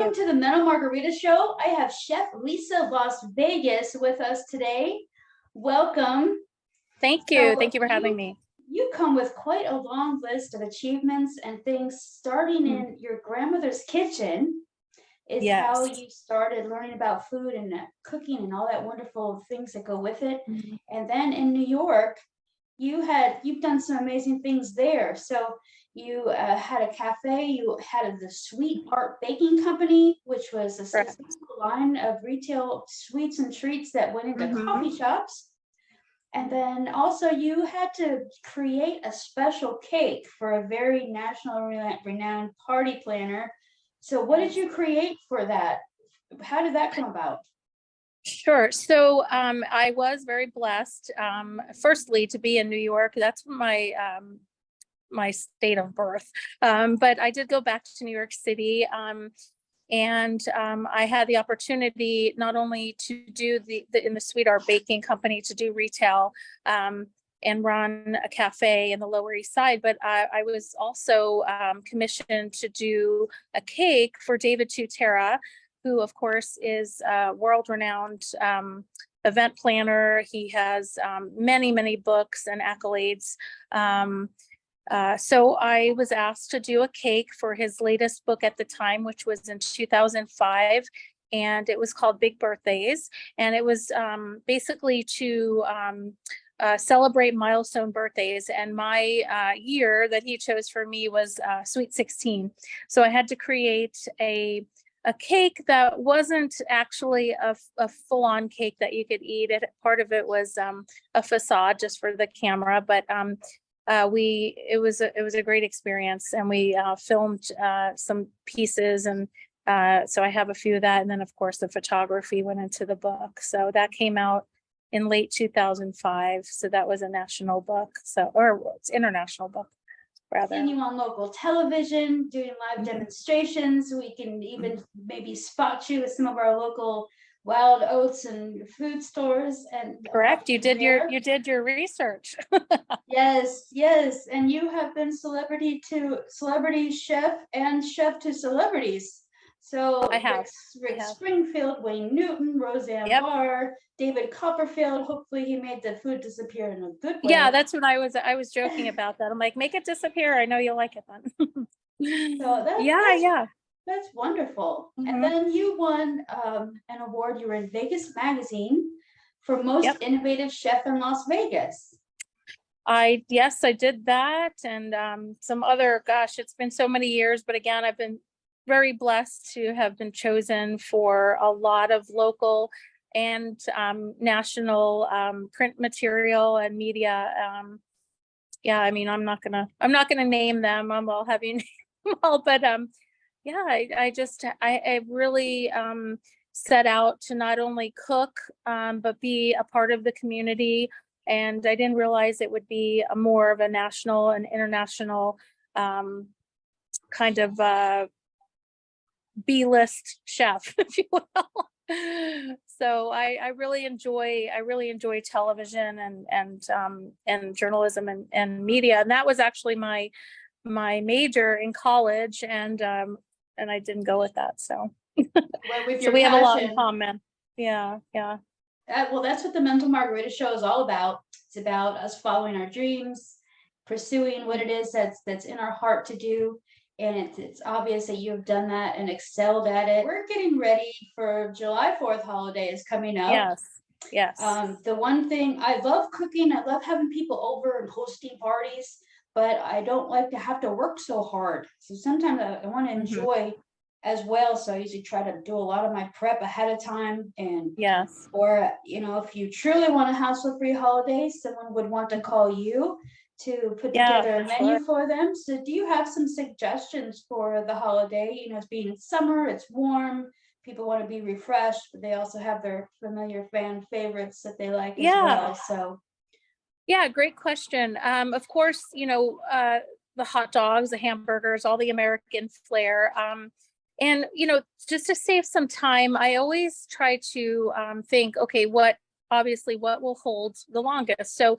Welcome to the Mental Margarita Show. I have Chef Lisa Las Vegas with us today. Welcome. Thank you. Thank you for having me. You come with quite a long list of achievements and things, starting in your grandmother's kitchen is how you started learning about food and cooking and all that wonderful things that go with it. And then in New York, you've done some amazing things there. So you had a cafe, you had the Sweet Art Baking Company, which was a successful line of retail sweets and treats that went into coffee shops. And then also you had to create a special cake for a very national renowned party planner. So what did you create for that? How did that come about? Sure. So I was very blessed, firstly, to be in New York. That's my my state of birth. But I did go back to New York City. And I had the opportunity not only to do in the Sweet Art Baking Company to do retail and run a cafe in the Lower East Side, but I was also commissioned to do a cake for David Tutera, who of course is a world-renowned event planner. He has many, many books and accolades. So I was asked to do a cake for his latest book at the time, which was in 2005, and it was called Big Birthdays. And it was basically to celebrate milestone birthdays. And my year that he chose for me was Sweet 16. So I had to create a cake that wasn't actually a full-on cake that you could eat. Part of it was a facade just for the camera, but it was a great experience, and we filmed some pieces, and so I have a few of that, and then of course the photography went into the book. So that came out in late 2005. So that was a national book, or it's international book rather. And you on local television doing live demonstrations. We can even maybe spot you at some of our local wild oats and food stores. And correct, you did your research. Yes, and you have been celebrity chef and chef to celebrities. So I have Rick Springfield, Wayne Newton, Roseanne Barr, David Copperfield. Hopefully he made the food disappear in a good way. Yeah, that's what I was joking about that. I'm like, make it disappear. I know you'll like it then. So that's wonderful. And then you won an award. You were in Vegas Magazine for most innovative chef in Las Vegas. I did that, and some other, gosh, it's been so many years, but again, I've been very blessed to have been chosen for a lot of local and national print material and media. I mean, I'm not gonna name them. I'll have you name them all, but I really set out to not only cook, but be a part of the community. And I didn't realize it would be more of a national and international kind of B-list chef, if you will. So I really enjoy television and journalism and media. And that was actually my major in college, and I didn't go with that. So, so we have a lot in common. Yeah. Well, that's what the Mental Margarita Show is all about. It's about us following our dreams, pursuing what it is that's in our heart to do. And it's obvious that you've done that and excelled at it. We're getting ready for July 4th holiday is coming up. Yes. The one thing, I love cooking. I love having people over and hosting parties, but I don't like to have to work so hard. So sometimes I want to enjoy as well. So I usually try to do a lot of my prep ahead of time. And or, if you truly want a hassle-free holiday, someone would want to call you to put together a menu for them. So do you have some suggestions for the holiday? It's being summer, it's warm, people want to be refreshed, but they also have their familiar fan favorites that they like as well. So great question. Of course, the hot dogs, the hamburgers, all the American flair. And, just to save some time, I always try to think, okay, what will hold the longest? So,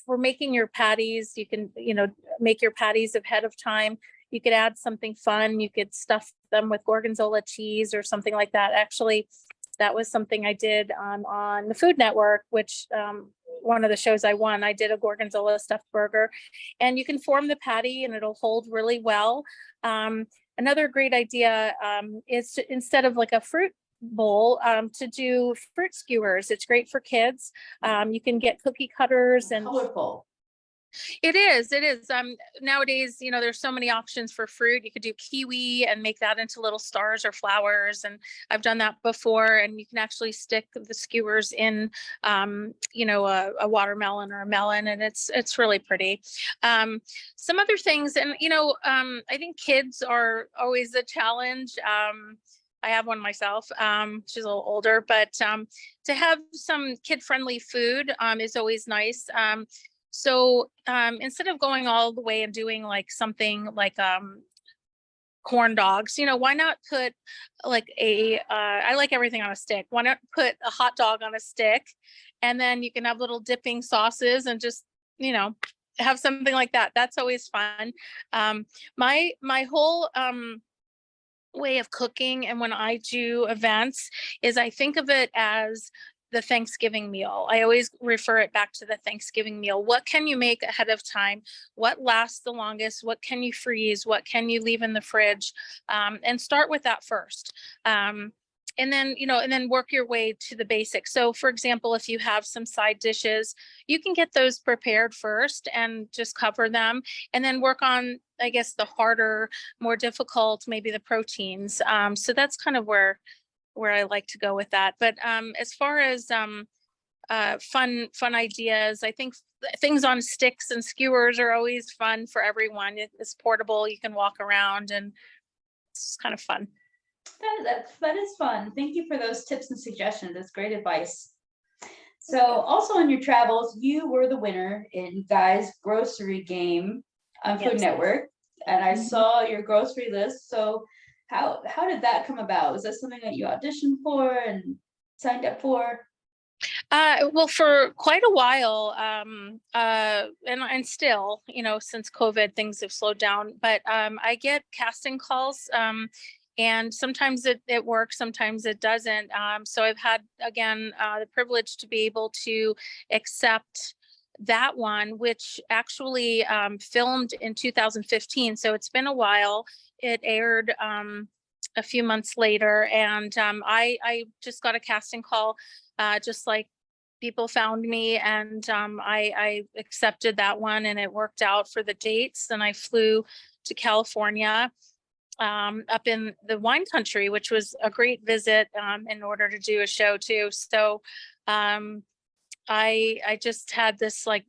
for making your patties, you can, make your patties ahead of time. you could add something fun. You could stuff them with gorgonzola cheese or something like that. Actually, that was something I did on the Food Network, which one of the shows I won, I did a gorgonzola stuffed burger, and you can form the patty and it'll hold really well. Another great idea is to, instead of like a fruit bowl, to do fruit skewers. It's great for kids. You can get cookie cutters and colorful. It is. It is. Nowadays, there's so many options for fruit. You could do kiwi and make that into little stars or flowers. And I've done that before. And you can actually stick the skewers in, a watermelon or a melon, and it's really pretty. Some other things, and I think kids are always a challenge. I have one myself. She's a little older, but to have some kid-friendly food is always nice. So instead of going all the way and doing like something like corn dogs, why not put like I like everything on a stick. Why not put a hot dog on a stick, and then you can have little dipping sauces and just, have something like that. That's always fun. My whole way of cooking, and when I do events, is I think of it as the Thanksgiving meal. I always refer it back to the Thanksgiving meal. What can you make ahead of time? What lasts the longest? What can you freeze? What can you leave in the fridge? And start with that first. And then work your way to the basics. So for example, if you have some side dishes, you can get those prepared first and just cover them, and then work on, I guess, the harder, more difficult, maybe the proteins. So that's kind of where I like to go with that. But as far as fun ideas, I think things on sticks and skewers are always fun for everyone. It's portable. You can walk around, and it's kind of fun. That is fun. Thank you for those tips and suggestions. That's great advice. So also on your travels, you were the winner in Guy's grocery game on Food Network, and I saw your grocery list. So how did that come about? Was that something that you auditioned for and signed up for? Well, for quite a while, and still, since COVID, things have slowed down. But I get casting calls, and sometimes it works, sometimes it doesn't. So I've had, again, the privilege to be able to accept that one, which actually filmed in 2015. So it's been a while. It aired a few months later, and I just got a casting call, just like people found me, and I accepted that one, and it worked out for the dates. And I flew to California, up in the wine country, which was a great visit, in order to do a show too. So I just had this, like,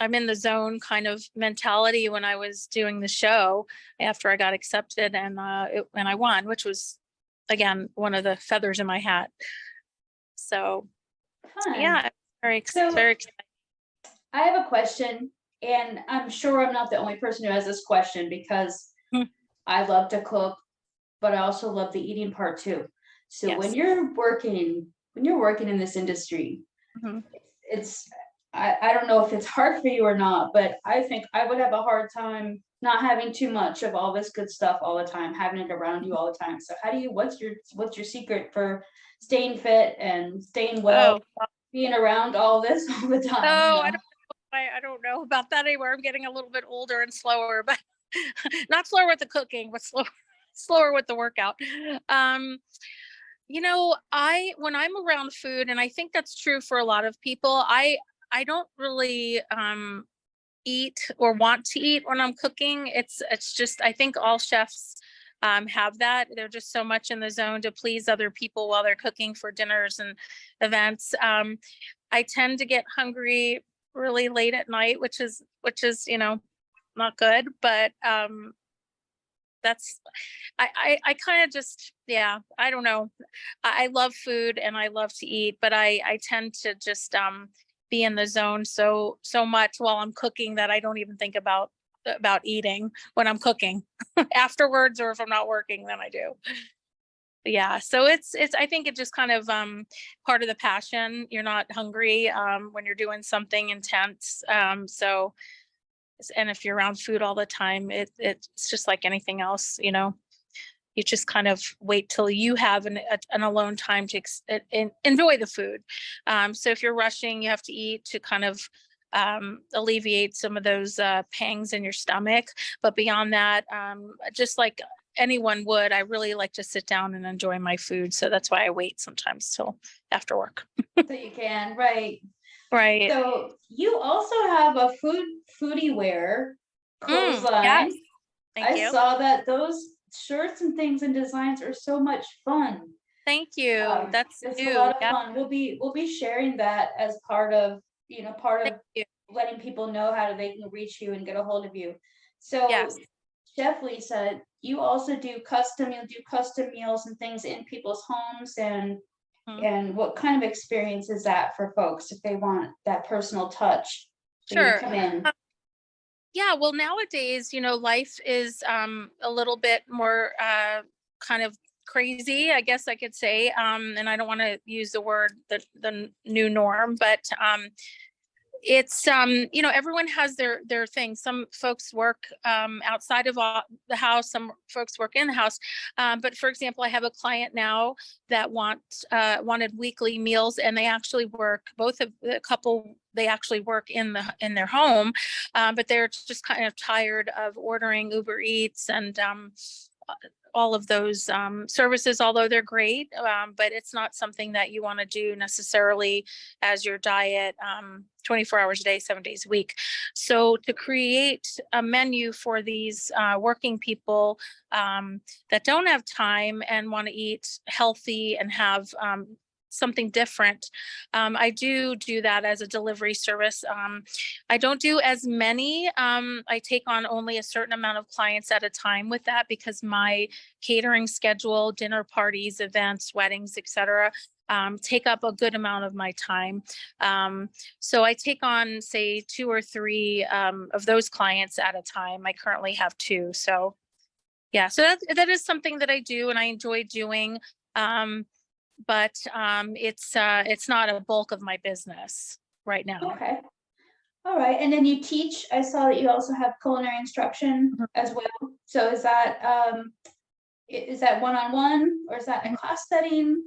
I'm in the zone kind of mentality when I was doing the show after I got accepted, and I won, which was, again, one of the feathers in my hat. So Fun. yeah, very exciting. I have a question, and I'm sure I'm not the only person who has this question, because I love to cook, but I also love the eating part too. So when you're working in this industry, I don't know if it's hard for you or not, but I think I would have a hard time not having too much of all this good stuff all the time, having it around you all the time. So what's your secret for staying fit and staying well, being around all this all the time? I don't know about that anymore. I'm getting a little bit older and slower, but not slower with the cooking, but slower with the workout. When I'm around food, and I think that's true for a lot of people, I don't really eat or want to eat when I'm cooking. It's just, I think all chefs have that. They're just so much in the zone to please other people while they're cooking for dinners and events. I tend to get hungry really late at night, which is not good, but that's I kind of just, I don't know. I love food and I love to eat, but I tend to just be in the zone so much while I'm cooking that I don't even think about eating when I'm cooking. Afterwards, or if I'm not working, then I do. Yeah, so it's I think it just kind of part of the passion. You're not hungry when you're doing something intense. So And if you're around food all the time, it's just like anything else, you know. You just kind of wait till you have an alone time to enjoy the food. So if you're rushing, you have to eat to kind of alleviate some of those pangs in your stomach. But beyond that, just like anyone would, I really like to sit down and enjoy my food. So that's why I wait sometimes till after work. So you can, right. Right. So you also have a foodie wear clothesline. Yes. Thank I you. saw that those shirts and things and designs are so much fun. Thank you. That's It's a new. lot of Yeah. fun. We'll be sharing that as part of, part Thank of you. letting people know how they can reach you and get a hold of you. So Yes. Chef Lisa, you do custom meals and things in people's homes, Mhm. and what kind of experience is that for folks if they want that personal touch when you Sure. come in? Yeah, well, nowadays, you know, life is a little bit more kind of crazy, I guess I could say. And I don't want to use the word the new norm, but it's you know, everyone has their thing. Some folks work outside of the house, some folks work in the house. But for example, I have a client now that wanted weekly meals, and they actually work, both of the couple, they actually work in their home, but they're just kind of tired of ordering Uber Eats and all of those services, although they're great, but it's not something that you want to do necessarily as your diet 24 hours a day, 7 days a week. So to create a menu for these working people that don't have time and want to eat healthy and have something different. I do that as a delivery service. I don't do as many. I take on only a certain amount of clients at a time with that, because my catering schedule, dinner parties, events, weddings, etc., take up a good amount of my time. So I take on, say, 2 or 3 of those clients at a time. I currently have 2. So yeah, so that is something that I do and I enjoy doing. But it's not a bulk of my business right now. Okay. All right. And then you teach. I saw that you also have culinary instruction as well. So is that one-on-one, or is that in a class setting?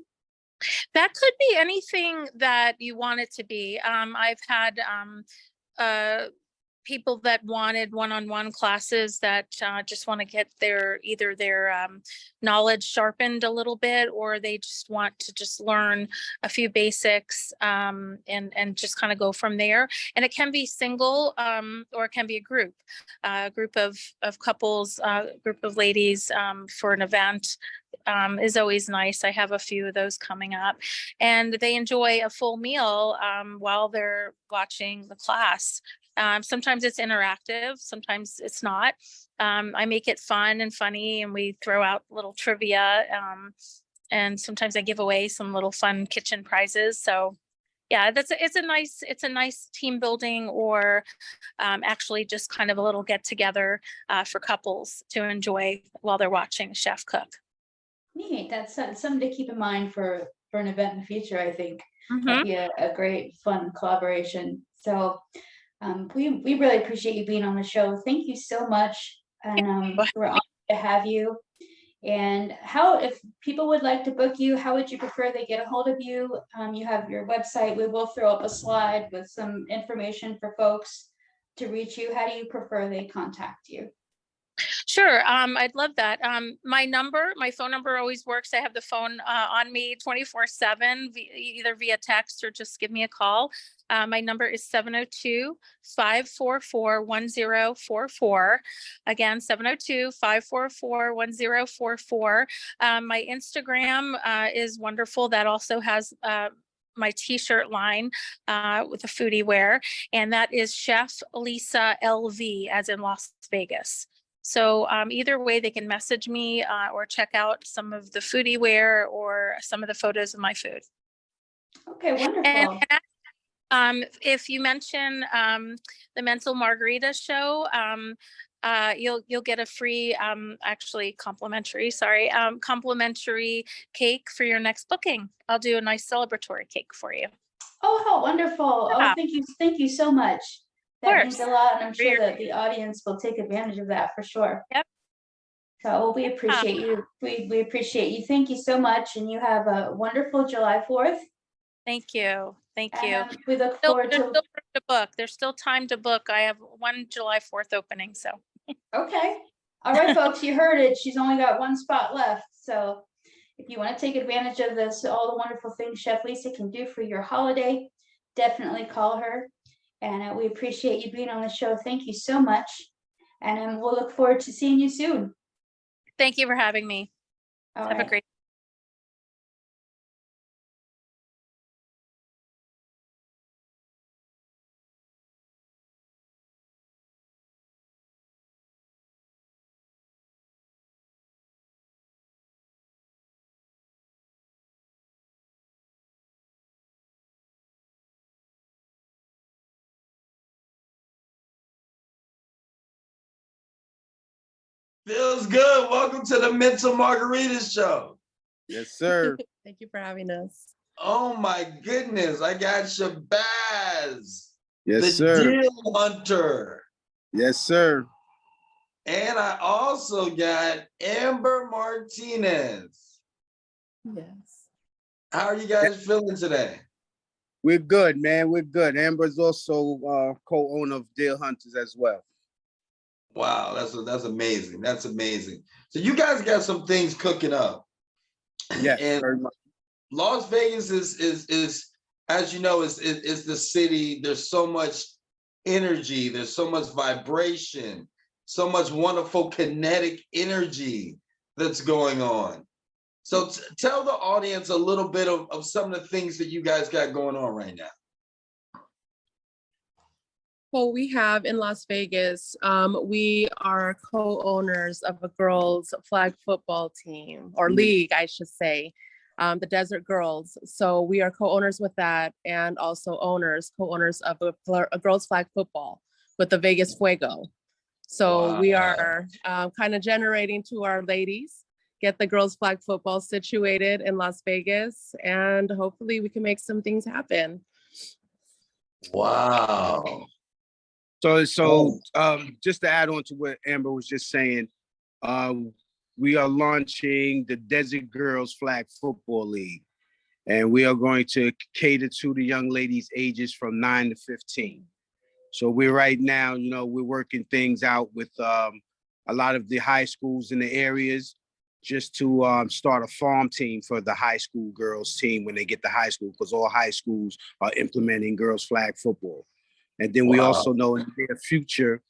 That could be anything that you want it to be. I've had uh, people that wanted one-on-one classes that just want to get either their knowledge sharpened a little bit, or they just want to just learn a few basics and just kind of go from there. And it can be single or it can be a group of couples, group of ladies for an event. Is always nice. I have a few of those coming up, and they enjoy a full meal while they're watching the class. Sometimes it's interactive, sometimes it's not. I make it fun and funny, and we throw out little trivia, and sometimes I give away some little fun kitchen prizes. So yeah, it's a nice team building, or actually just kind of a little get together for couples to enjoy while they're watching a chef cook. Neat. That's something to keep in mind for an event in the future. I think that'd Mm-hmm. be a great fun collaboration. So we really appreciate you being on the show. Thank you so much, and we're honored to have you. And if people would like to book you, how would you prefer they get a hold of you? You have your website. We will throw up a slide with some information for folks to reach you. How do you prefer they contact you? Sure. I'd love that. My phone number always works. I have the phone on me 24/7, either via text or just give me a call. My number is 702-544-1044. Again, 702-544-1044. My Instagram is wonderful. That also has my t-shirt line with the foodie wear, and that is Chef Lisa LV, as in Las Vegas. So either way, they can message me or check out some of the foodie wear or some of the photos of my food. Okay, wonderful. And if you mention the Mental Margarita show, you'll get a free, actually complimentary cake for your next booking. I'll do a nice celebratory cake for you. Oh, how wonderful. Oh, Yeah. thank you so much. That means a lot, and I'm sure You're- that the audience will take advantage of that for sure. Yep. So we appreciate you. We appreciate you. Thank you so much, and you have a wonderful July 4th. Thank you. Thank you. And we look forward There's to. still room to book. There's still time to book. I have one July 4th opening, so. Okay. All right, folks, you heard it. She's only got one spot left. So if you want to take advantage of this, all the wonderful things Chef Lisa can do for your holiday, definitely call her. And we appreciate you being on the show. Thank you so much. And we'll look forward to seeing you soon. Thank you for having me. All Have right. a great Feels good. Welcome to the Mental Margaritas Show. Yes, sir. Thank you for having us. Oh my goodness. I got Shabazz, Yes, the sir. deal hunter. Yes, sir. And I also got Amber Martinez. Yes. How are you guys feeling today? We're good, man. We're good. Amber's also co-owner of Deer Hunters as well. Wow, that's amazing. That's amazing. So you guys got some things cooking up. Yes, And very much. Las Vegas is as you know, is the city. There's so much energy, there's so much vibration, so much wonderful kinetic energy that's going on. So tell the audience a little bit of some of the things that you guys got going on right now. Well, we have in Las Vegas, we are co-owners of a girls flag football team, or league, I should say, the Desert Girls. So we are co-owners with that, and also co-owners of a girls flag football with the Vegas Fuego. So we are kind of generating to our ladies, get the girls flag football situated in Las Vegas, and hopefully we can make some things happen. Wow. So just to add on to what Amber was just saying, we are launching the Desert Girls Flag Football League, and we are going to cater to the young ladies ages from 9 to 15. So we're right now, we're working things out with a lot of the high schools in the areas, just to start a farm team for the high school girls team when they get to high school, because all high schools are implementing girls flag football. And then we also know in the near future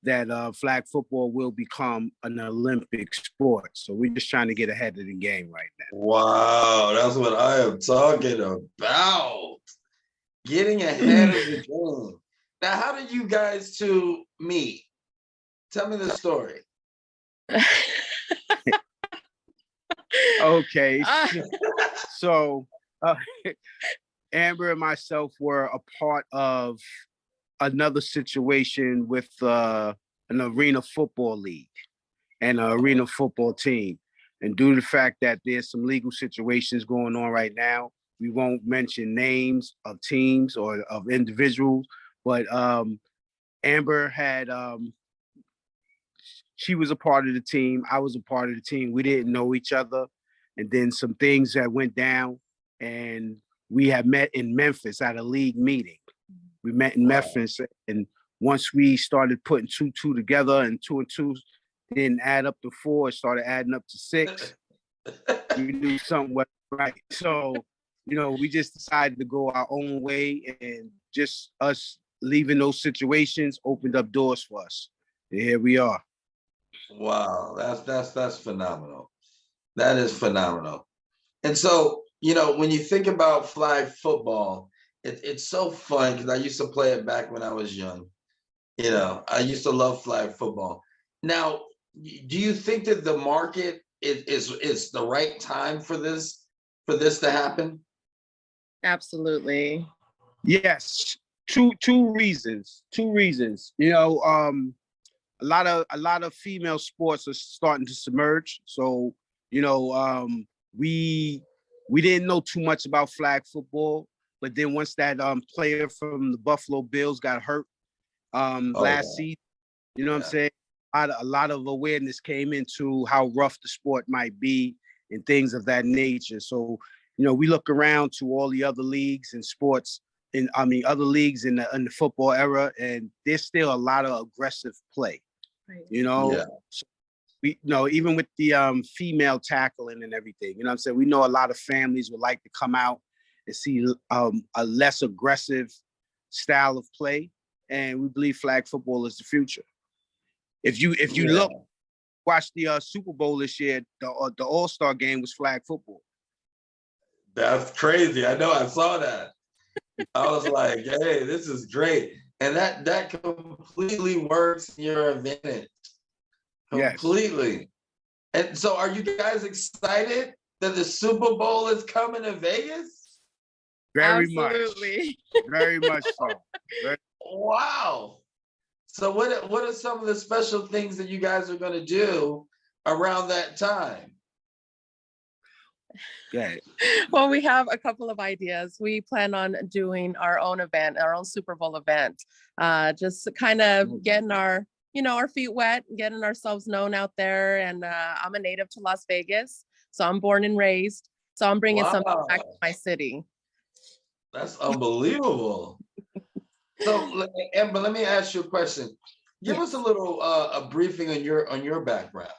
that flag football will become an Olympic sport. So we're just trying to get ahead of the game right now. Wow, that's what I am talking about. Getting ahead of the game. Now, how did you guys two meet? Tell me the story. Okay. So Amber and myself were a part of another situation with an arena football league and an arena football team. And due to the fact that there's some legal situations going on right now, we won't mention names of teams or of individuals, but Amber had, she was a part of the team. I was a part of the team. We didn't know each other. And then some things that went down, and we had met in Memphis at a league meeting. We met in Memphis, and once we started putting 2 and 2 together, and 2 and 2 didn't add up to 4, it started adding up to 6. We knew something wasn't right. So, we just decided to go our own way, and just us leaving those situations opened up doors for us. And here we are. Wow, that's phenomenal. That is phenomenal. And so, when you think about flag football, it's so fun because I used to play it back when I was young. I used to love flag football. Now, do you think that the market is the right time for this to happen? Absolutely. Yes, two reasons. A lot of female sports are starting to submerge. So, we didn't know too much about flag football, but then once that player from the Buffalo Bills got hurt, last season. You know what I'm saying? A lot of awareness came into how rough the sport might be and things of that nature. So, you know, we look around to all the other leagues and sports, other leagues in the football era, and there's still a lot of aggressive play. Right. You know, Yeah. so even with the female tackling and everything, you know what I'm saying? We know a lot of families would like to come out and see a less aggressive style of play, and we believe flag football is the future. If you watch the Super Bowl this year, the All-Star game was flag football. That's crazy. I know. I saw that. I was like, hey, this is great. And that completely works in your advantage. Completely. Yes. And so are you guys excited that the Super Bowl is coming to Vegas? Very Absolutely. much. Very much so. Wow. So what are some of the special things that you guys are going to do around that time? Yeah. Well, we have a couple of ideas. We plan on doing our own event, our own Super Bowl event, just kind of getting our feet wet, getting ourselves known out there. And I'm a native to Las Vegas, so I'm born and raised. So I'm bringing something back to my city. That's unbelievable. So, Amber, let me ask you a question. Give us a little a briefing on your background.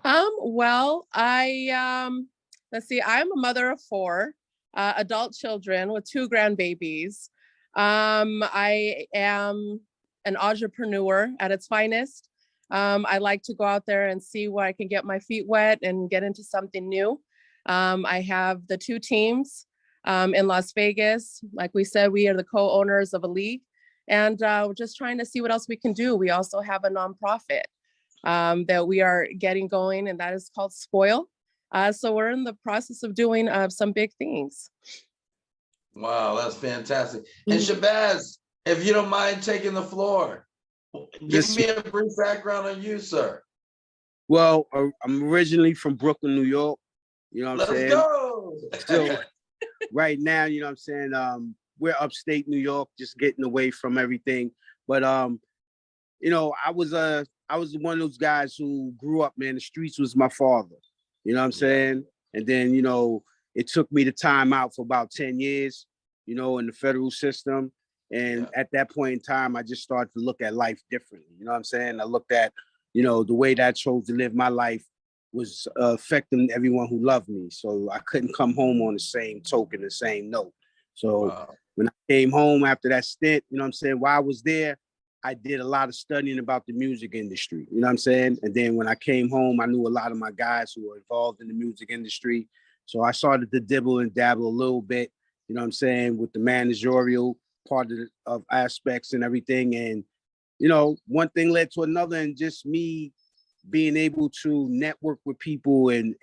Well, let's see, I'm a mother of 4 adult children with 2 grandbabies. I am an entrepreneur at its finest. I like to go out there and see where I can get my feet wet and get into something new. I have the 2 teams in Las Vegas. Like we said, we are the co-owners of a league, and we're just trying to see what else we can do. We also have a nonprofit that we are getting going, and that is called Spoil. So we're in the process of doing some big things. Wow, that's fantastic. And Shabazz, if you don't mind taking the floor, give me a brief background on you, sir. Well, I'm originally from Brooklyn, New York. You know what I'm saying? Let's go. So right now, you know what I'm saying? We're upstate New York, just getting away from everything. But you know, I was one of those guys who grew up, man. The streets was my father. You know what I'm saying? And then, you know, it took me the time out for about 10 years, you know, in the federal system. And at that point in time, I just started to look at life differently. You know what I'm saying? I looked at, you know, the way that I chose to live my life was affecting everyone who loved me. So I couldn't come home on the same token, the same note. So when I came home after that stint, you know what I'm saying, while I was there, I did a lot of studying about the music industry, you know what I'm saying? And then when I came home, I knew a lot of my guys who were involved in the music industry. So I started to dibble and dabble a little bit, you know what I'm saying, with the managerial part of aspects and everything. And, you know, one thing led to another, and just me being able to network with people and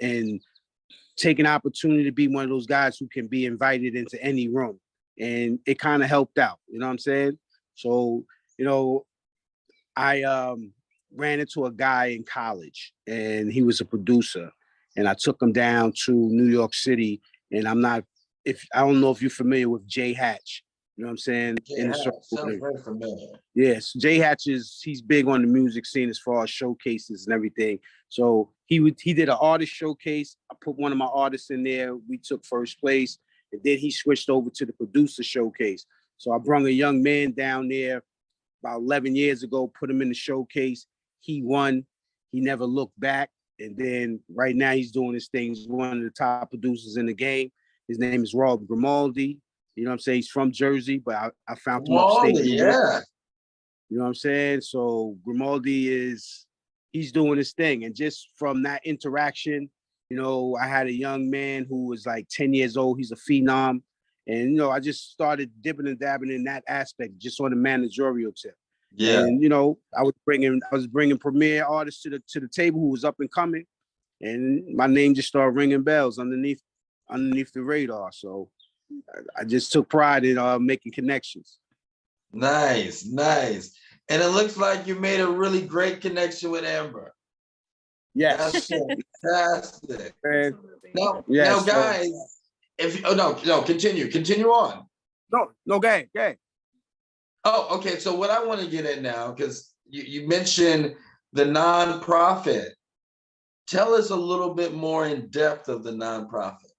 take an opportunity to be one of those guys who can be invited into any room. And it kind of helped out, you know what I'm saying? So, you know, I ran into a guy in college, and he was a producer, and I took him down to New York City. And I don't know if you're familiar with Jay Hatch, you know what I'm saying? Sounds very familiar. Yes, Jay Hatch he's big on the music scene as far as showcases and everything. So he did an artist showcase. I put one of my artists in there. We took first place, and then he switched over to the producer showcase. So I brought a young man down there about 11 years ago, put him in the showcase. He won. He never looked back. And then right now he's doing his thing. He's one of the top producers in the game. His name is Rob Grimaldi. You know what I'm saying? He's from Jersey, but I found him upstate New York. You know what I'm saying? So Grimaldi he's doing his thing. And just from that interaction, you know, I had a young man who was like 10 years old. He's a phenom. And, you know, I just started dipping and dabbing in that aspect, just on the managerial tip. Yeah. And, you know, I was bringing premier artists to the table who was up and coming. And my name just started ringing bells underneath the radar. So I just took pride in making connections. Nice. And it looks like you made a really great connection with Amber. Yes. That's fantastic. Now, guys, continue on. No, go ahead. Oh, okay. So what I want to get at now, because you mentioned the nonprofit. Tell us a little bit more in depth of the nonprofit.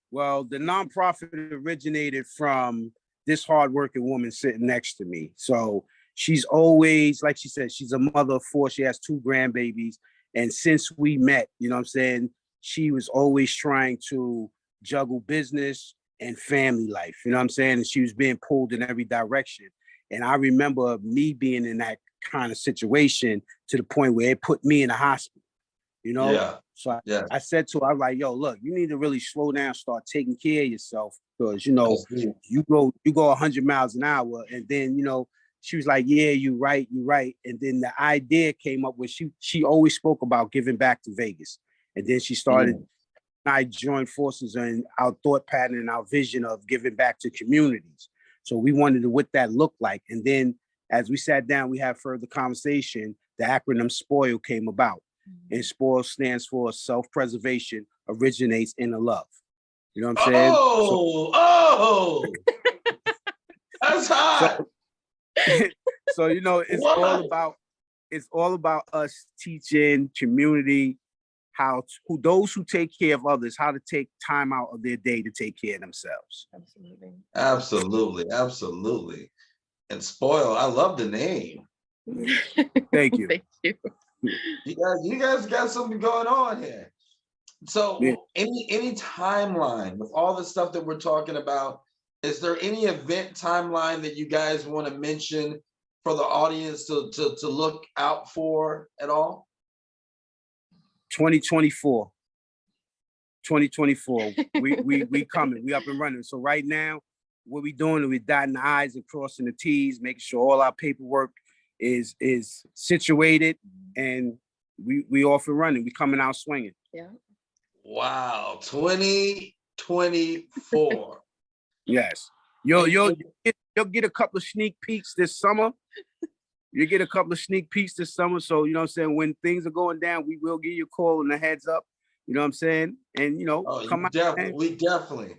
Well, the nonprofit originated from this hardworking woman sitting next to me. So she's always, like she said, she's a mother of four. She has two grandbabies. And since we met, you know what I'm saying, she was always trying to juggle business and family life. You know what I'm saying? And she was being pulled in every direction. And I remember me being in that kind of situation to the point where it put me in the hospital, you know? Yeah. So Yeah. I said to her, I was like, yo, look, you need to really slow down, start taking care of yourself. Because, you know, you go 100 miles an hour. And then, you know, she was like, yeah, you're right. And then the idea came up with, she always spoke about giving back to Vegas. And then she started, I joined forces in our thought pattern and our vision of giving back to communities. So we wanted to what that looked like. And then as we sat down, we had further conversation, the acronym SPOIL came about. And SPOIL stands for self-preservation originates in the love. You know what I'm saying? Oh, that's hot. So you know, it's all about us teaching community those who take care of others, how to take time out of their day to take care of themselves. Absolutely. And SPOIL, I love the name. Thank you. Thank you. You guys got something going on here. So any timeline with all the stuff that we're talking about, is there any event timeline that you guys want to mention for the audience to look out for at all? 2024. We coming, we up and running. So right now, what we doing is we dotting the I's and crossing the T's, making sure all our paperwork is situated, and we off and running. We coming out swinging. Yeah. Wow, 2024. Yes. You'll get a couple of sneak peeks this summer. You get a couple of sneak peeks this summer. So, you know what I'm saying, when things are going down, we will give you a call and a heads up. You know what I'm saying? And, you know, come out. We definitely.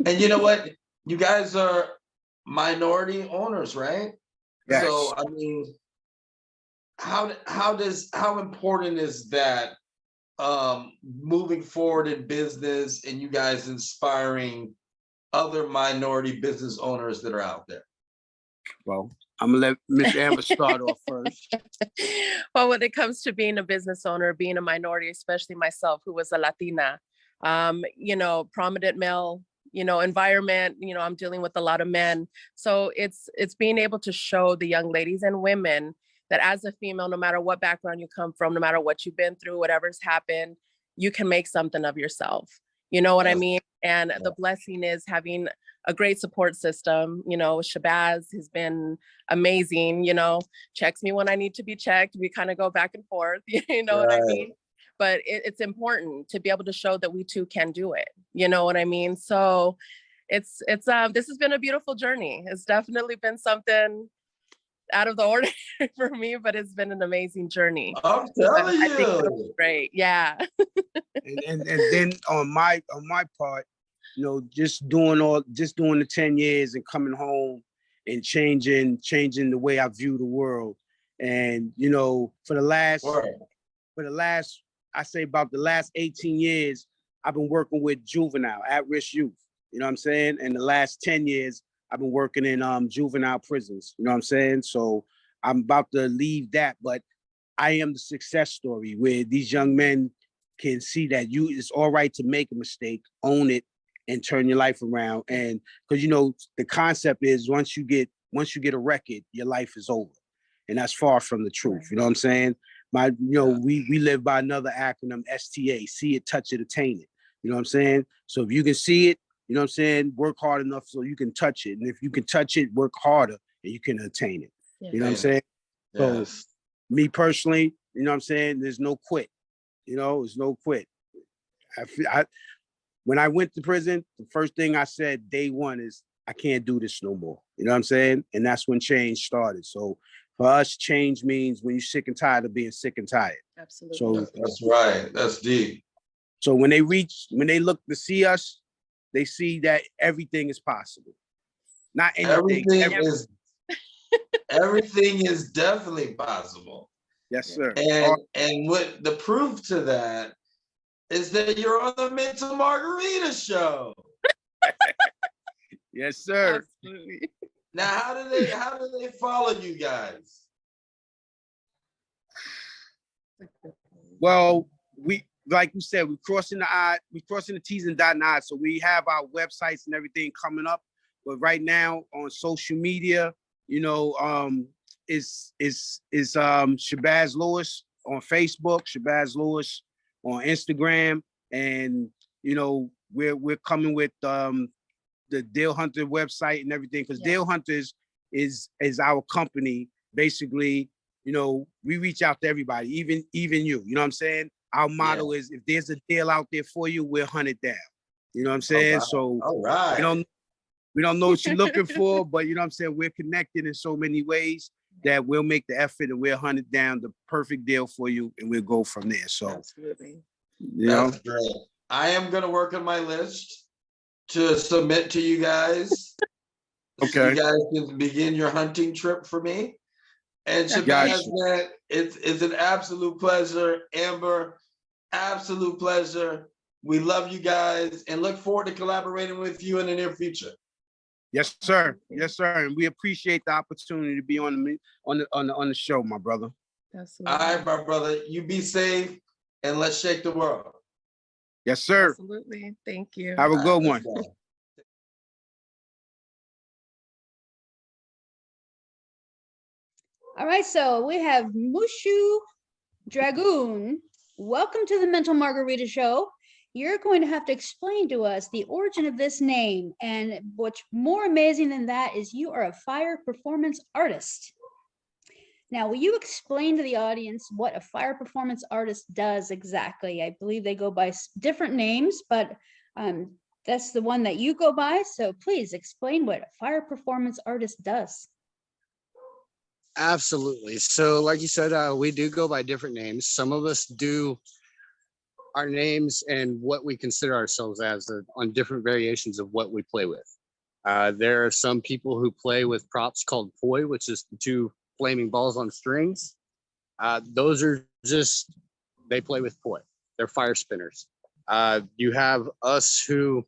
And you know what? You guys are minority owners, right? Yes. So, I mean, how important is that moving forward in business and you guys inspiring other minority business owners that are out there? Well, I'm gonna let Miss Amber start off first. Well, when it comes to being a business owner, being a minority, especially myself, who was a Latina, you know, prominent male, you know, environment, you know, I'm dealing with a lot of men. So it's being able to show the young ladies and women that as a female, no matter what background you come from, no matter what you've been through, whatever's happened, you can make something of yourself. You know what I mean? And the blessing is having a great support system. You know, Shabazz has been amazing, you know, checks me when I need to be checked. We kind of go back and forth, you know what I mean? But it's important to be able to show that we too can do it. You know what I mean? So it's this has been a beautiful journey. It's definitely been something out of the ordinary for me, but it's been an amazing journey. I'm telling I think it'll you. be great. Yeah. and then on my part, you know, just doing the 10 years and coming home and changing the way I view the world. And, you know, for the last, I say about the last 18 years, I've been working with juvenile, at-risk youth. You know what I'm saying? And the last 10 years, I've been working in juvenile prisons. You know what I'm saying? So I'm about to leave that, but I am the success story where these young men can see that it's all right to make a mistake, own it, and turn your life around. And because, you know, the concept is once you get a record, your life is over. And that's far from the truth. You know what I'm saying? We live by another acronym, STA, see it, touch it, attain it. You know what I'm saying? So if you can see it, you know what I'm saying, work hard enough so you can touch it. And if you can touch it, work harder and you can attain it. Yeah. You know what I'm saying? Yes. So me personally, you know what I'm saying, there's no quit. You know, there's no quit. When I went to prison, the first thing I said day one is, I can't do this no more. You know what I'm saying? And that's when change started. So for us, change means when you're sick and tired of being sick and tired. Absolutely. So that's right. That's deep. So when they look to see us, they see that everything is possible. Not anything. Everything is definitely possible. Yes, sir. And what the proof to that is that you're on the Mental Margarita Show. Yes, sir. Absolutely. Now, how do they follow you guys? Well, we, like you said, we're crossing the T's and dotting the I's. So we have our websites and everything coming up. But right now on social media, you know, is Shabazz Lewis on Facebook, Shabazz Lewis on Instagram, and you know, we're coming with the Dale Hunter website and everything, because Dale Hunters is our company. Basically, you know, we reach out to everybody, even you. You know what I'm saying? Our motto is, if there's a deal out there for you, we'll hunt it down. You know what I'm saying? So we don't know what you're looking for, but you know what I'm saying? We're connected in so many ways that we'll make the effort and we'll hunt it down, the perfect deal for you, and we'll go from there. So absolutely. That's great. I am gonna work on my list to submit to you guys. Okay. So you guys can begin your hunting trip for me. And Shabazz, man, it's an absolute pleasure. Amber, absolute pleasure. We love you guys and look forward to collaborating with you in the near future. Yes, sir. Yes, sir. And we appreciate the opportunity to be on the show, my brother. Absolutely. All right, my brother. You be safe and let's shake the world. Yes, sir. Absolutely. Thank you. Have a good one. All right, so we have Mushu Dragoon. Welcome to the Mental Margarita Show. You're going to have to explain to us the origin of this name. And what's more amazing than that is you are a fire performance artist. Now, will you explain to the audience what a fire performance artist does exactly? I believe they go by different names, but that's the one that you go by. So please explain what a fire performance artist does. Absolutely. So like you said, we do go by different names. Some of us do our names and what we consider ourselves as on different variations of what we play with. There are some people who play with props called poi, which is the two flaming balls on strings. Those are just, they play with poi. They're fire spinners. You have us who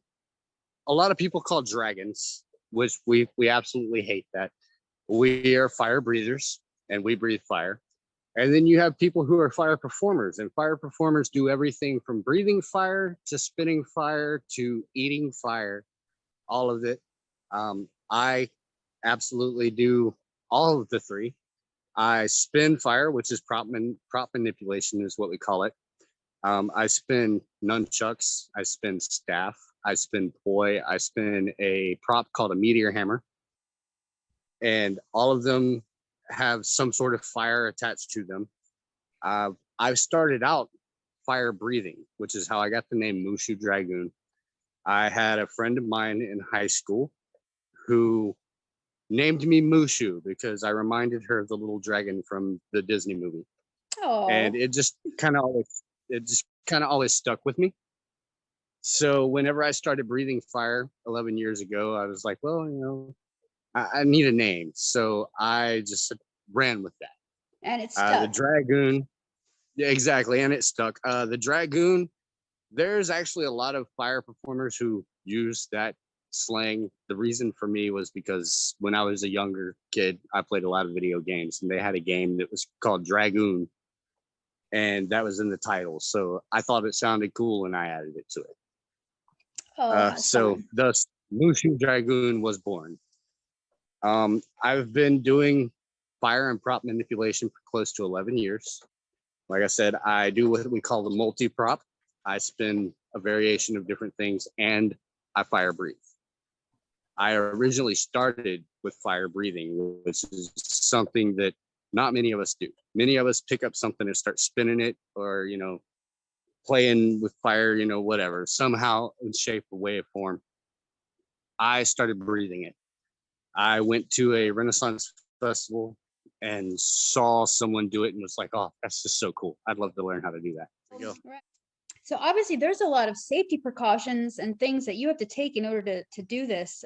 a lot of people call dragons, which we absolutely hate that. We are fire breathers and we breathe fire. And then you have people who are fire performers, and fire performers do everything from breathing fire to spinning fire to eating fire, all of it. I absolutely do all of the three. I spin fire, which is prop manipulation is what we call it. I spin nunchucks, I spin staff, I spin poi, I spin a prop called a meteor hammer. And all of them have some sort of fire attached to them. I've started out fire breathing, which is how I got the name Mushu Dragoon. I had a friend of mine in high school who named me Mushu because I reminded her of the little dragon from the Disney movie. Oh. And it just kind of always stuck with me. So whenever I started breathing fire 11 years ago, I was like, well, you know, I need a name. So I just ran with that. And it's stuck. The Dragoon. Yeah, exactly. And it stuck. The Dragoon, there's actually a lot of fire performers who use that slang. The reason for me was because when I was a younger kid, I played a lot of video games, and they had a game that was called Dragoon. And that was in the title. So I thought it sounded cool and I added it to it. Oh, so thus Mushu Dragoon was born. I've been doing fire and prop manipulation for close to 11 years. Like I said, I do what we call the multi-prop. I spin a variation of different things and I fire breathe. I originally started with fire breathing, which is something that not many of us do. Many of us pick up something and start spinning it or, you know, playing with fire, you know, whatever, somehow in shape or way of form. I started breathing it. I went to a Renaissance festival and saw someone do it and was like, oh, that's just so cool. I'd love to learn how to do that. Right. So obviously there's a lot of safety precautions and things that you have to take in order to do this.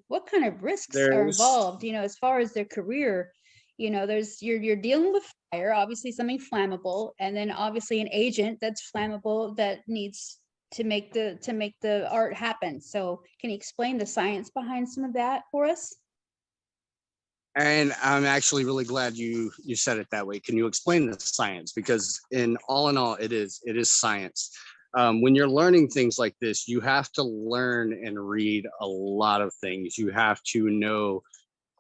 What kind of risks are There's involved, as far as their career? There's you're dealing with fire, obviously something flammable, and then obviously an agent that's flammable that needs to make the art happen. So can you explain the science behind some of that for us? And I'm actually really glad you said it that way. Can you explain the science? Because in all, it is science. When you're learning things like this, you have to learn and read a lot of things. You have to know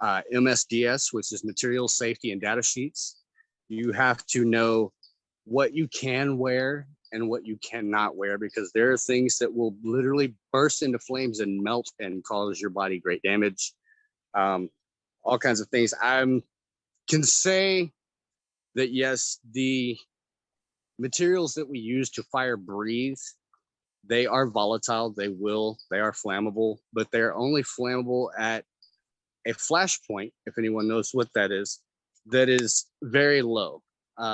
MSDS, which is material safety and data sheets. You have to know what you can wear and what you cannot wear, because there are things that will literally burst into flames and melt and cause your body great damage. All kinds of things. I can say that yes, the materials that we use to fire breathe, they are volatile. They are flammable, but they're only flammable at a flash point, if anyone knows what that is very low.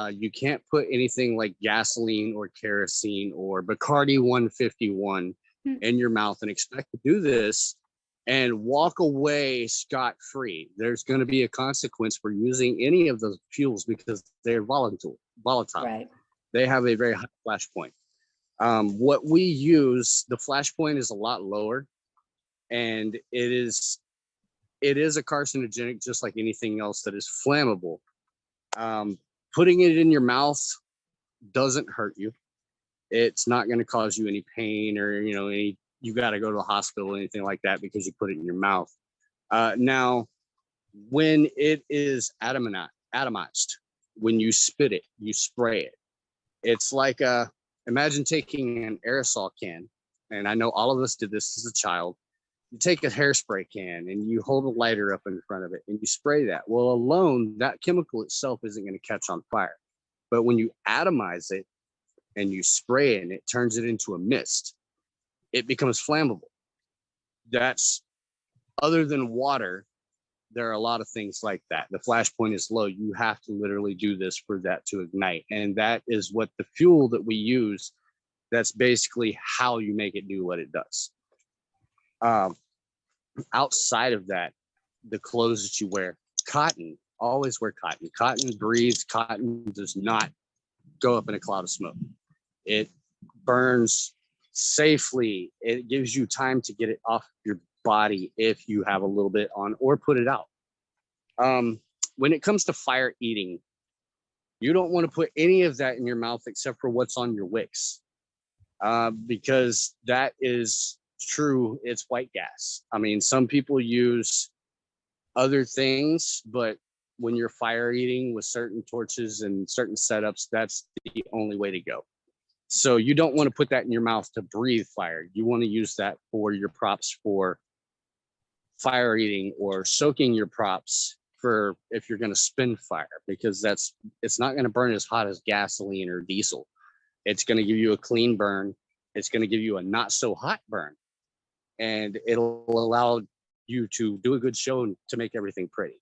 You can't put anything like gasoline or kerosene or Bacardi 151 in your mouth and expect to do this and walk away scot-free. There's going to be a consequence for using any of those fuels because they're volatile. Right. They have a very high flash point. What we use, the flash point is a lot lower, and it is a carcinogenic, just like anything else that is flammable. Putting it in your mouth doesn't hurt you. It's not going to cause you any pain or you got to go to the hospital or anything like that because you put it in your mouth. Now, when it is atomized, when you spit it, you spray it. It's like imagine taking an aerosol can, and I know all of us did this as a child. You take a hairspray can and you hold a lighter up in front of it and you spray that. Well, alone, that chemical itself isn't going to catch on fire. But when you atomize it and you spray it and it turns it into a mist, it becomes flammable. That's, other than water, there are a lot of things like that. The flash point is low. You have to literally do this for that to ignite. And that is what the fuel that we use, that's basically how you make it do what it does. Outside of that, the clothes that you wear, cotton, always wear cotton. Cotton breathes. Cotton does not go up in a cloud of smoke. It burns safely. It gives you time to get it off your body if you have a little bit on, or put it out. When it comes to fire eating, you don't want to put any of that in your mouth except for what's on your wicks, because that is true. It's white gas. I mean, some people use other things, but when you're fire eating with certain torches and certain setups, that's the only way to go. So you don't want to put that in your mouth to breathe fire. You want to use that for your props for fire eating, or soaking your props for if you're going to spin fire, because it's not going to burn as hot as gasoline or diesel. It's going to give you a clean burn. It's going to give you a not so hot burn, and it'll allow you to do a good show and to make everything pretty.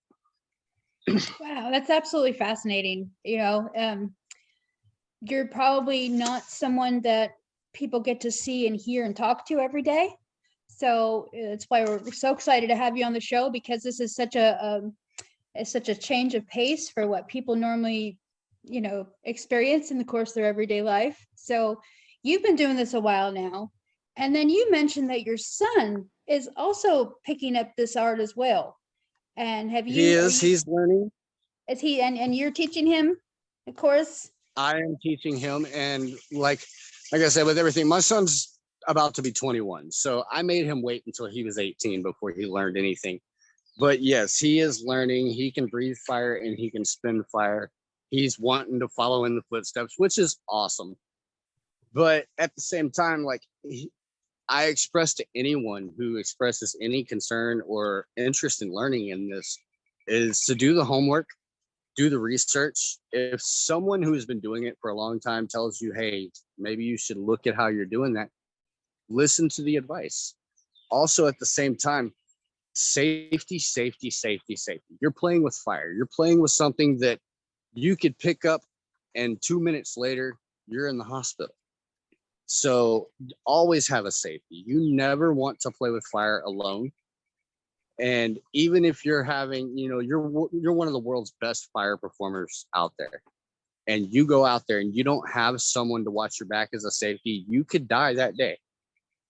Wow, that's absolutely fascinating. You're probably not someone that people get to see and hear and talk to every day. So that's why we're so excited to have you on the show, because this is such a change of pace for what people normally, experience in the course of their everyday life. So you've been doing this a while now. And then you mentioned that your son is also picking up this art as well. And He's learning. Is he, and you're teaching him, of course? I am teaching him. And like I said, with everything, my son's about to be 21. So I made him wait until he was 18 before he learned anything. But yes, he is learning. He can breathe fire and he can spin fire. He's wanting to follow in the footsteps, which is awesome. But at the same time, I express to anyone who expresses any concern or interest in learning in this is to do the homework, do the research. If someone who has been doing it for a long time tells you, hey, maybe you should look at how you're doing that, listen to the advice. Also, at the same time, safety. You're playing with fire. You're playing with something that you could pick up and 2 minutes later, you're in the hospital. So always have a safety. You never want to play with fire alone. And even if you're having, you're one of the world's best fire performers out there, and you go out there and you don't have someone to watch your back as a safety, you could die that day.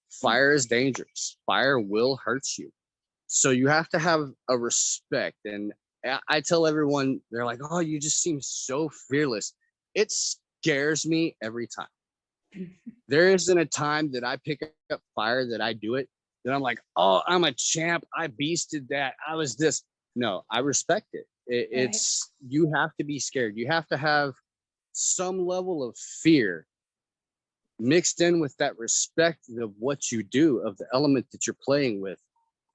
Fire is dangerous. Fire will hurt you. So you have to have a respect. And I tell everyone, they're like, oh, you just seem so fearless. It scares me every time. There isn't a time that I pick up fire that I do it, that I'm like, oh, I'm a champ. I beasted that. I was this. No, I respect it. It's, you have to be scared. You have to have some level of fear mixed in with that respect of what you do, of the element that you're playing with.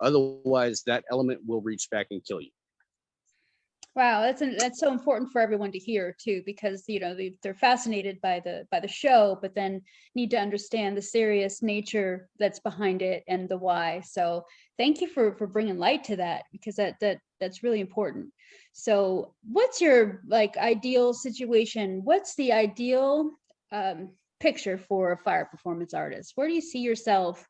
Otherwise, that element will reach back and kill you. Wow, that's so important for everyone to hear too, because they're fascinated by the show, but then need to understand the serious nature that's behind it and the why. So thank you for bringing light to that, because that's really important. So what's your ideal situation? What's the ideal picture for a fire performance artist? Where do you see yourself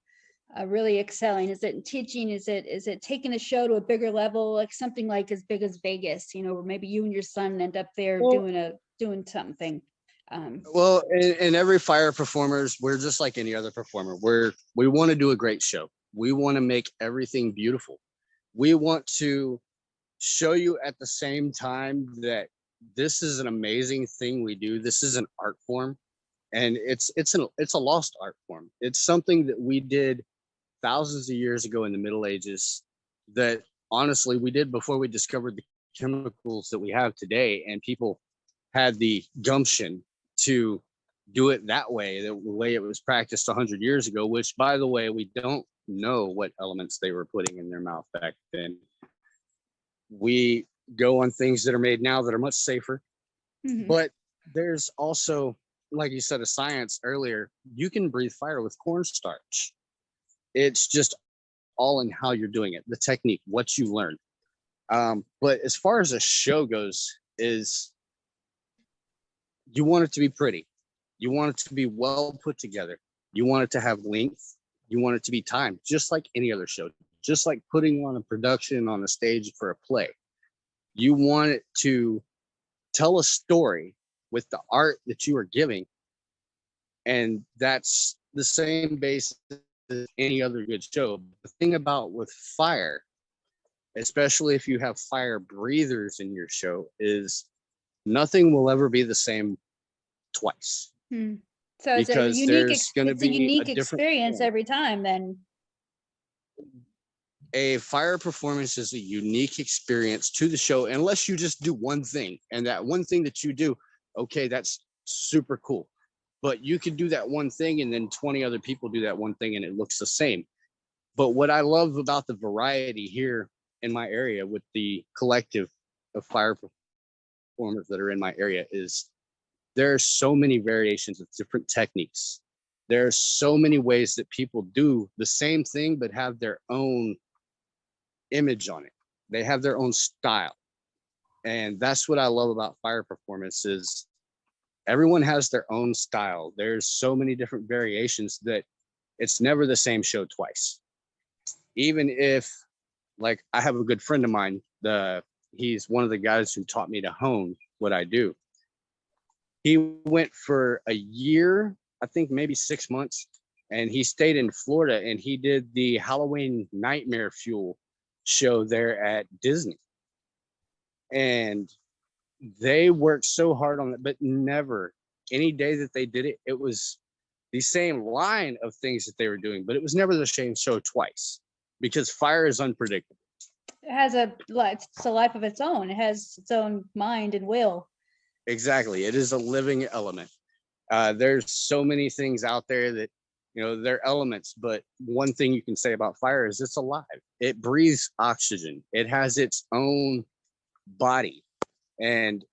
really excelling? Is it in teaching? Is it taking the show to a bigger level, like something like as big as Vegas, where maybe you and your son end up there doing something? Well, in every fire performers, we're just like any other performer. We want to do a great show. We want to make everything beautiful. We want to show you at the same time that this is an amazing thing we do. This is an art form, and it's a lost art form. It's something that we did thousands of years ago in the Middle Ages, that honestly we did before we discovered the chemicals that we have today, and people had the gumption to do it that way, the way it was practiced 100 years ago, which, by the way, we don't know what elements they were putting in their mouth back then. We go on things that are made now that are much safer. Mm-hmm. But there's also, like you said, a science earlier. You can breathe fire with cornstarch. It's just all in how you're doing it, the technique, what you learn. But as far as a show goes, is you want it to be pretty. You want it to be well put together. You want it to have length. You want it to be timed, just like any other show, just like putting on a production on a stage for a play. You want it to tell a story with the art that you are giving. And that's the same basis as any other good show. The thing about with fire, especially if you have fire breathers in your show, is nothing will ever be the same twice. So it's a unique experience every time then. A fire performance is a unique experience to the show, unless you just do one thing, and that one thing that you do, okay, that's super cool. But you could do that one thing and then 20 other people do that one thing and it looks the same. But what I love about the variety here in my area with the collective of fire performers that are in my area is there are so many variations of different techniques. There are so many ways that people do the same thing but have their own image on it. They have their own style. And that's what I love about fire performance is everyone has their own style. There's so many different variations that it's never the same show twice. Even if, like, I have a good friend of mine, he's one of the guys who taught me to hone what I do. He went for a year, I think maybe 6 months, and he stayed in Florida and he did the Halloween Nightmare Fuel show there at Disney. And they worked so hard on it, but never any day that they did it, it was the same line of things that they were doing, but it was never the same show twice because fire is unpredictable. It has a life of its own. It has its own mind and will. Exactly. It is a living element. There's so many things out there that, they're elements, but one thing you can say about fire is it's alive. It breathes oxygen. It has its own body. And,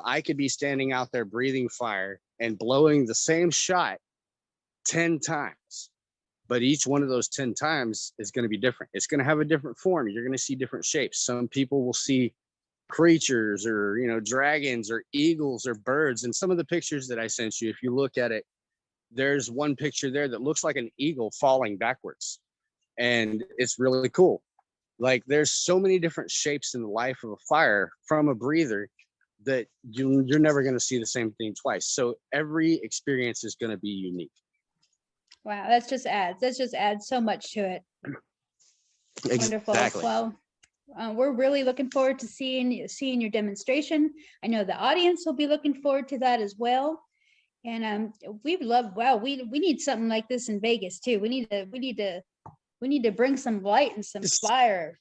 I could be standing out there breathing fire and blowing the same shot 10 times, but each one of those 10 times is going to be different. It's going to have a different form. You're going to see different shapes. Some people will see creatures or, dragons or eagles or birds. And some of the pictures that I sent you, if you look at it, there's one picture there that looks like an eagle falling backwards. And it's really cool. Like there's so many different shapes in the life of a fire from a breather that you're never going to see the same thing twice. So every experience is going to be unique. Wow, that just adds so much to it. Wonderful. Exactly. Well, we're really looking forward to seeing your demonstration. I know the audience will be looking forward to that as well. And we need something like this in Vegas too. We need to bring some light and some fire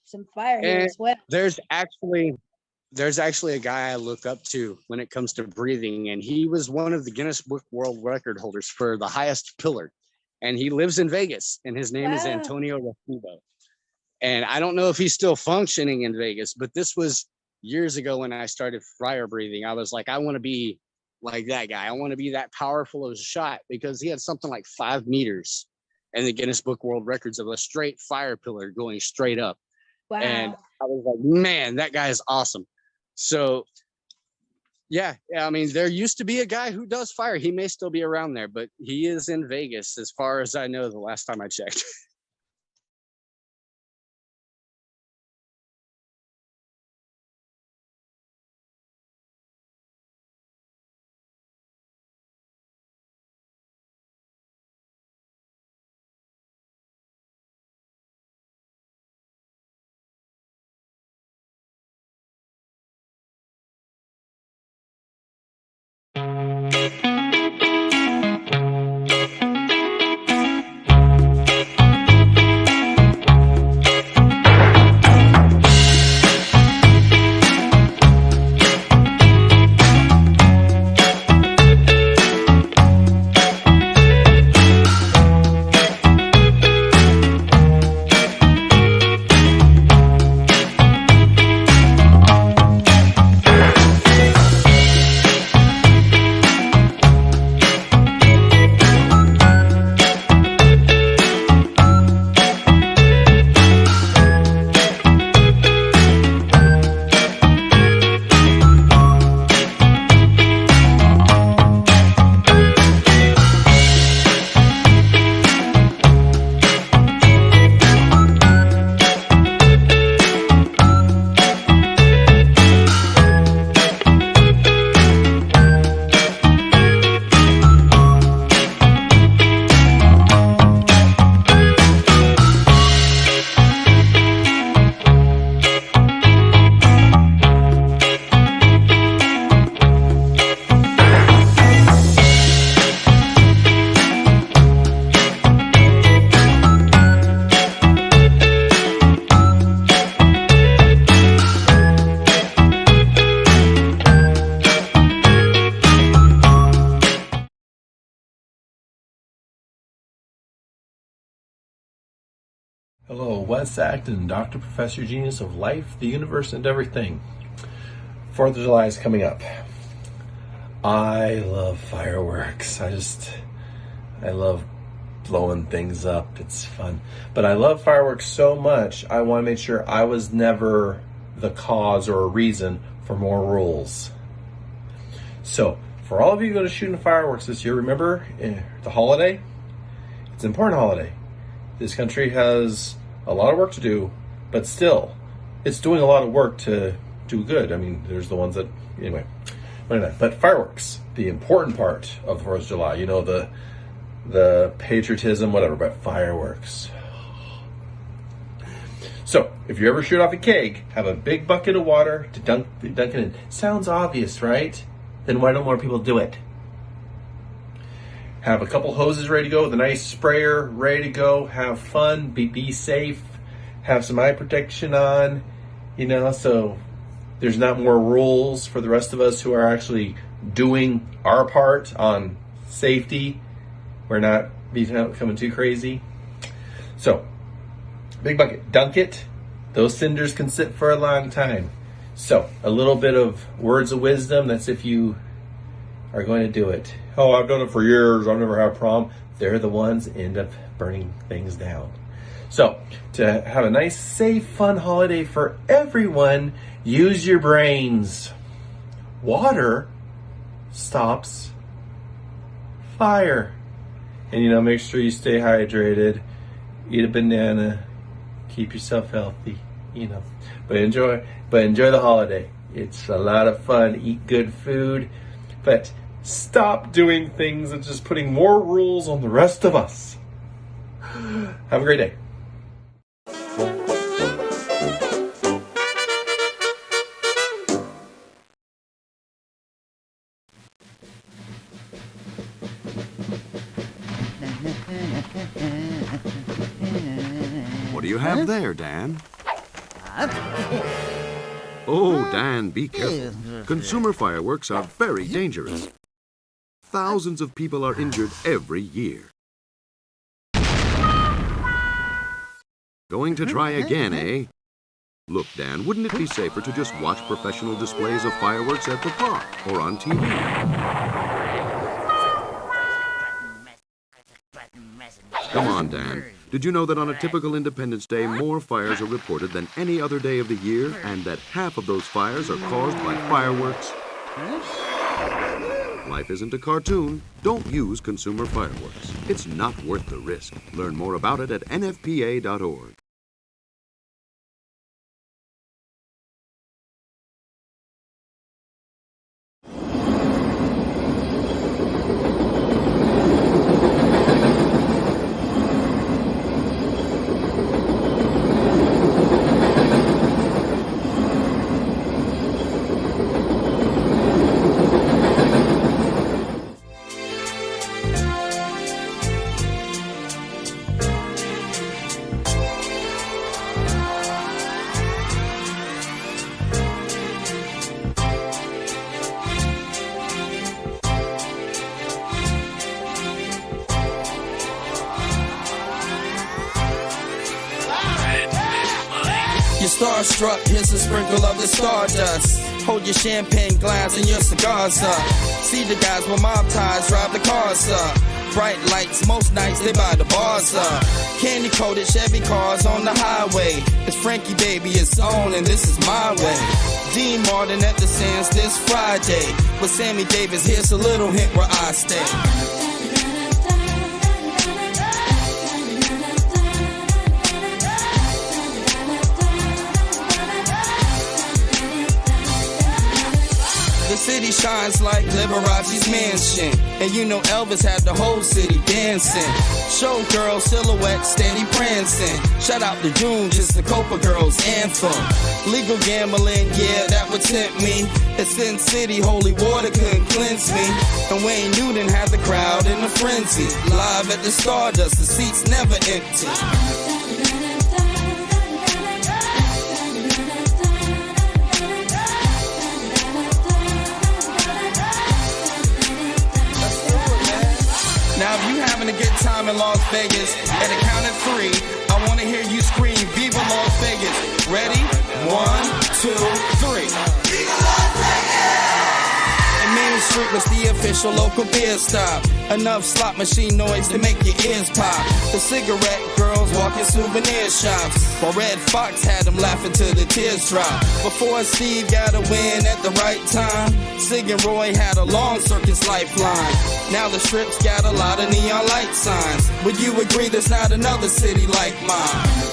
here as well. There's actually a guy I look up to when it comes to breathing, and he was one of the Guinness Book World Record holders for the highest pillar, and he lives in Vegas, and his name is Antonio Recibo. And I don't know if he's still functioning in Vegas, but this was years ago when I started fire breathing. I was like, I want to be like that guy. I want to be that powerful of a shot, because he had something like 5 meters in the Guinness Book World Records of a straight fire pillar going straight up. Wow. And I was like, man, that guy is awesome. So yeah, I mean, there used to be a guy who does fire. He may still be around there, but he is in Vegas as far as I know the last time I checked. Hello, Wes Acton, Dr. Professor Genius of Life, the Universe, and Everything. 4th of July is coming up. I love fireworks. I love blowing things up. It's fun. But I love fireworks so much, I want to make sure I was never the cause or a reason for more rules. So, for all of you going to shooting fireworks this year, remember the holiday? It's an important holiday. This country has a lot of work to do, but still, it's doing a lot of work to do good. I mean, there's the ones that, anyway. But fireworks, the important part of the 4th of July, you know, the patriotism, whatever, but fireworks. So, if you ever shoot off a keg, have a big bucket of water to dunk it in. Sounds obvious, right? Then why don't more people do it? Have a couple hoses ready to go with a nice sprayer ready to go. Have fun, be safe, have some eye protection on, you know, so there's not more rules for the rest of us who are actually doing our part on safety. We're not becoming too crazy. So, big bucket, dunk it. Those cinders can sit for a long time. So, a little bit of words of wisdom, that's if you are going to do it. Oh, I've done it for years, I've never had a problem. They're the ones that end up burning things down. So, to have a nice, safe, fun holiday for everyone, use your brains. Water stops fire. And make sure you stay hydrated, eat a banana, keep yourself healthy, But enjoy the holiday. It's a lot of fun. Eat good food, but stop doing things and just putting more rules on the rest of us. Have a great day. What do you have there, Dan? Oh, Dan, be careful. Consumer fireworks are very dangerous. Thousands of people are injured every year. Going to try again, eh? Look, Dan, wouldn't it be safer to just watch professional displays of fireworks at the park or on TV? Come on, Dan. Did you know that on a typical Independence Day, more fires are reported than any other day of the year, and that half of those fires are caused by fireworks? Life isn't a cartoon. Don't use consumer fireworks. It's not worth the risk. Learn more about it at nfpa.org. You're starstruck, here's a sprinkle of the stardust. Hold your champagne glass and your cigars up. See the guys with mob ties drive the cars up. Bright lights, most nights they buy the bars up. Candy coated Chevy cars on the highway. It's Frankie baby, it's on and this is my way. Dean Martin at the Sands this Friday. With Sammy Davis, here's a little hint where I stay. The city shines like Liberace's mansion. And you know Elvis had the whole city dancing. Showgirl silhouette steady prancing. Shout out to June, just the Copa Girls anthem. Legal gambling, yeah, that would tempt me. It's Sin City, holy water couldn't cleanse me. And Wayne Newton had the crowd in a frenzy. Live at the Stardust, the seats never empty. Now if you having a good time in Las Vegas, at the count of 3, I want to hear you scream, Viva Las Vegas. Ready? 1, 2, 3. Viva Las Vegas! And Main Street was the official local beer stop. Enough slot machine noise to make your ears pop. The cigarette girls walking souvenir shops. While Red Fox had them laughing till the tears drop. Before Steve got a win at the right time, Sig and Roy had a long circus lifeline. Now the strip's got a lot of neon light signs. Would you agree there's not another city like mine?